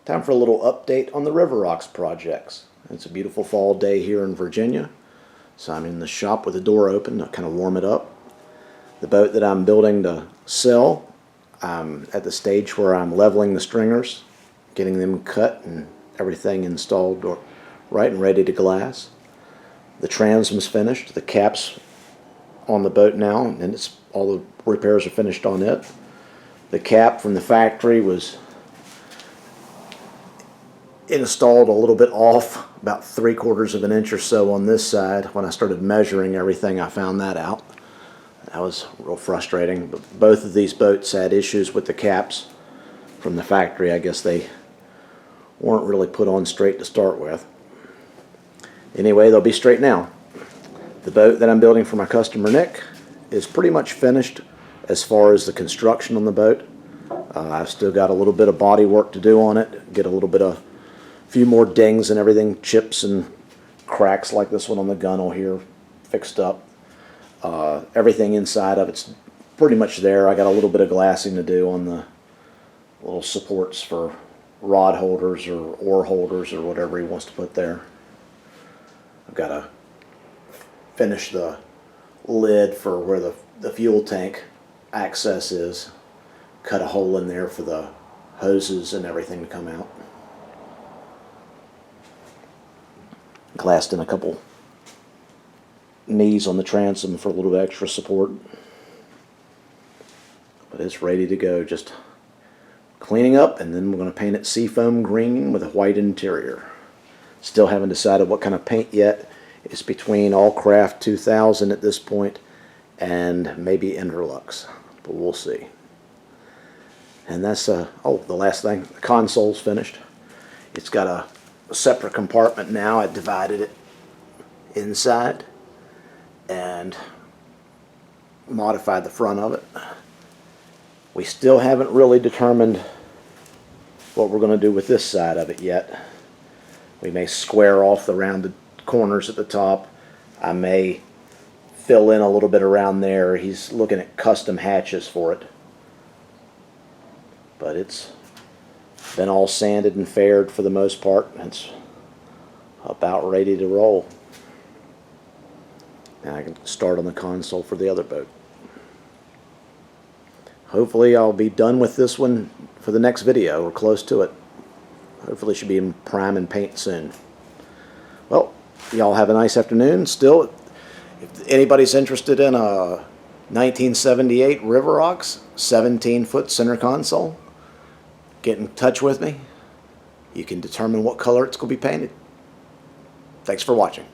Time for a little update on the River Rocks projects. It's a beautiful fall day here in Virginia, so I'm in the shop with the door open to kind of warm it up. The boat that I'm building to sell, I'm at the stage where I'm leveling the stringers, getting them cut and everything installed right and ready to glass. The transom's finished, the cap's on the boat now, and all the repairs are finished on it. The cap from the factory was installed a little bit off, about 3/4 of an inch or so on this side. When I started measuring everything, I found that out. That was real frustrating. But both of these boats had issues with the caps from the factory. I guess they weren't really put on straight to start with. Anyway, they'll be straight now. The boat that I'm building for my customer Nick is pretty much finished as far as the construction on the boat. I've still got a little bit of body work to do on it, get a few more dings and everything, chips and cracks like this one on the gunnel here fixed up. Everything inside of it's pretty much there. I got a little bit of glassing to do on the little supports for rod holders or oar holders or whatever he wants to put there. I've got to finish the lid for where the fuel tank access is, cut a hole in there for the hoses and everything to come out. Glassed in a couple knees on the transom for a little bit extra support. But it's ready to go, just cleaning up, and then we're going to paint it seafoam green with a white interior. Still haven't decided what kind of paint yet. It's between Allcraft 2000 at this point and maybe Interlux, but we'll see. And that's the last thing, the console's finished. It's got a separate compartment now. I divided it inside and modified the front of it. We still haven't really determined what we're going to do with this side of it yet. We may square off the rounded corners at the top. I may fill in a little bit around there. He's looking at custom hatches for it. But it's been all sanded and faired for the most part. It's about ready to roll. Now I can start on the console for the other boat. Hopefully I'll be done with this one for the next video, or close to it. Hopefully it should be in prime and paint soon. Well, y'all have a nice afternoon. Still, if anybody's interested in a 1978 River Rocks 17-foot center console, get in touch with me. You can determine what color it's going to be painted. Thanks for watching.